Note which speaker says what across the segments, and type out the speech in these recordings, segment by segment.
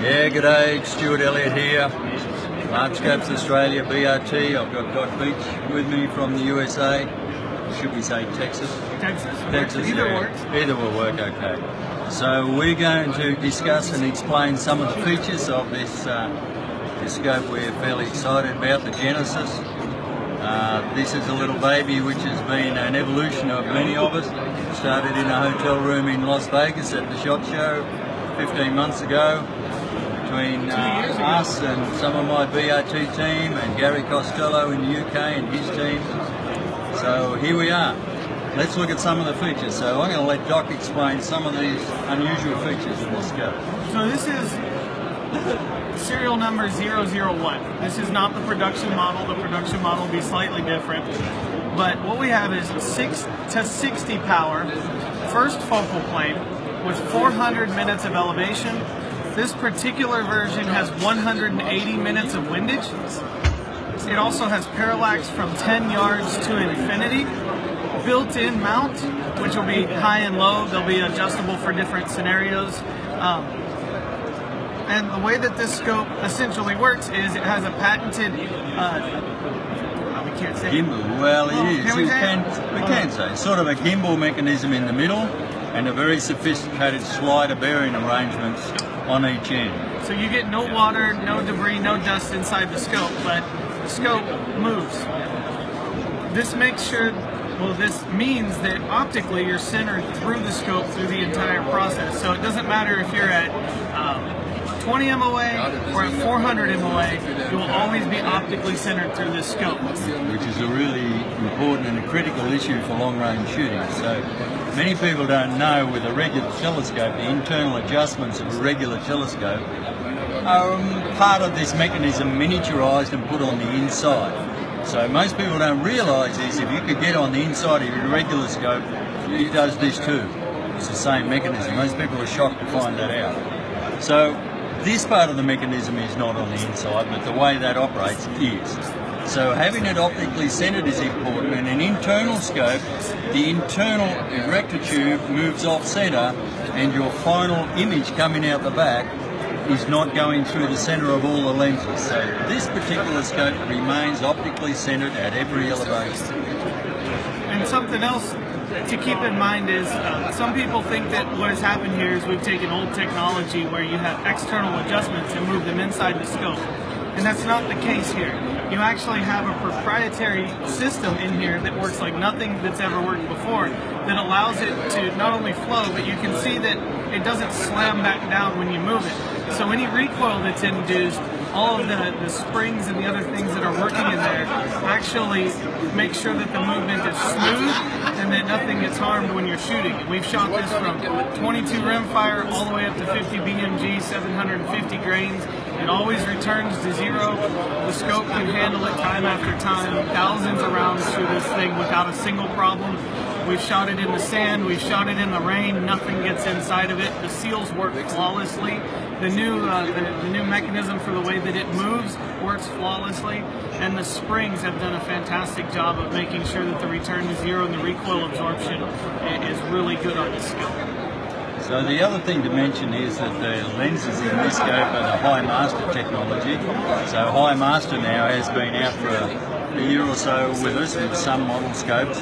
Speaker 1: Yeah, g'day, Stuart Elliott here, Large Scopes Australia, BRT. I've got Dot Beach with me from the USA. Should we say Texas?
Speaker 2: Texas, either works.
Speaker 1: Either will work, okay. So we're going to discuss and explain some of the features of this scope we're fairly excited about, the Genesis. This is a little baby which has been an evolution of many of us. Started in a hotel room in Las Vegas at the SHOT Show 15 months ago. Between us and some of my BRT team and Gary Costello in the UK and his team. So here we are. Let's look at some of the features. So I'm going to let Doc explain some of these unusual features of this scope.
Speaker 2: So this is serial number 001. This is not the production model. The production model will be slightly different. But what we have is 6 to 60 power, first focal plane with 400 minutes of elevation. This particular version has 180 minutes of windage. It also has parallax from 10 yards to infinity. Built-in mount, which will be high and low. They'll be adjustable for different scenarios. And the way that this scope essentially works is it has a patented, we can't say
Speaker 1: gimbal. Well, it is. We can say. Sort of a gimbal mechanism in the middle and a very sophisticated slider bearing arrangements on each end.
Speaker 2: So you get no water, no debris, no dust inside the scope, but the scope moves. This makes sure, well, this means that optically you're centered through the scope through the entire process. So it doesn't matter if you're at 20 MOA or at 400 MOA, you will always be optically centered through this scope.
Speaker 1: Which is a really important and a critical issue for long-range shooting. So many people don't know with a regular telescope, the internal adjustments of a regular telescope are part of this mechanism miniaturized and put on the inside. So most people don't realise is if you could get on the inside of your regular scope, it does this too. It's the same mechanism. Most people are shocked to find that out. So this part of the mechanism is not on the inside, but the way that operates is. So having it optically centered is important. In an internal scope, the internal erector tube moves off center and your final image coming out the back is not going through the center of all the lenses. So this particular scope remains optically centered at every elevation.
Speaker 2: And something else to keep in mind is some people think that what has happened here is we've taken old technology where you have external adjustments and move them inside the scope. And that's not the case here. You actually have a proprietary system in here that works like nothing that's ever worked before that allows it to not only flow, but you can see that it doesn't slam back down when you move it. So any recoil that's induced, all of the springs and the other things that are working in there actually make sure that the movement is smooth and that nothing gets harmed when you're shooting. And we've shot this from 22 rimfire all the way up to 50 BMG, 750 grains. It always returns to zero. The scope can handle it time after time, thousands of rounds through this thing without a single problem. We've shot it in the sand, we've shot it in the rain, nothing gets inside of it. The seals work flawlessly. The new mechanism for the way that it moves works flawlessly, and the springs have done a fantastic job of making sure that the return to zero and the recoil absorption is really good on this scope.
Speaker 1: So the other thing to mention is that the lenses in this scope are the High Master technology. So High Master now has been out for a year or so with us with some model scopes,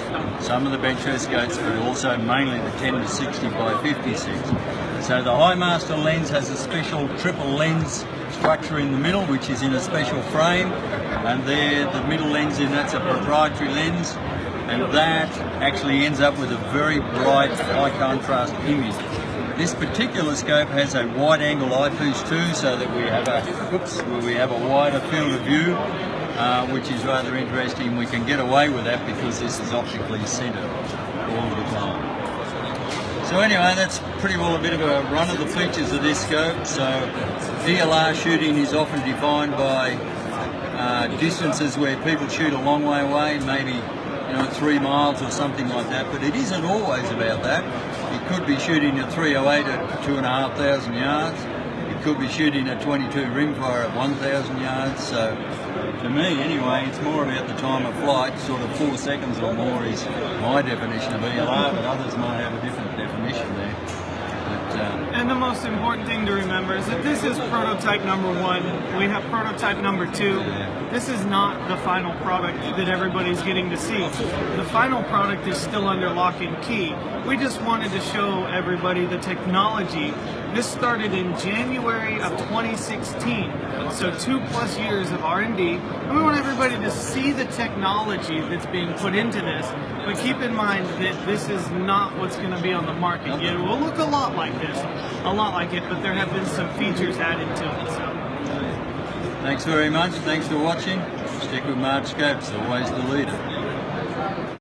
Speaker 1: some of the benchtop scopes, but also mainly the 10 to 60 by 56. So the High Master lens has a special triple lens structure in the middle, which is in a special frame, and there the middle lens in that's a proprietary lens, and that actually ends up with a very bright high contrast image. This particular scope has a wide angle eyepiece too, so that we have a wider field of view, which is rather interesting. We can get away with that because this is optically centered all the time. So anyway, that's pretty well a bit of a run of the features of this scope. So ELR shooting is often defined by distances where people shoot a long way away, maybe 3 miles or something like that, but it isn't always about that. You could be shooting a 308 at 2,500 yards. You could be shooting a 22 rimfire at 1,000 yards. So to me anyway, it's more about the time of flight, sort of 4 seconds or more is my definition of ELR, but others might have a different definition there.
Speaker 2: And the most important thing to remember is that this is prototype number 1. We have prototype number 2. This is not the final product that everybody's getting to see. The final product is still under lock and key. We just wanted to show everybody the technology. This started in January of 2016, so 2+ years of R&D, and we want everybody to see the technology that's being put into this, but keep in mind that this is not what's going to be on the market yet. It will look a lot like this, a lot like it, but there have been some features added to it. So.
Speaker 1: Thanks very much, thanks for watching. Stick with Marge Scopes, always the leader.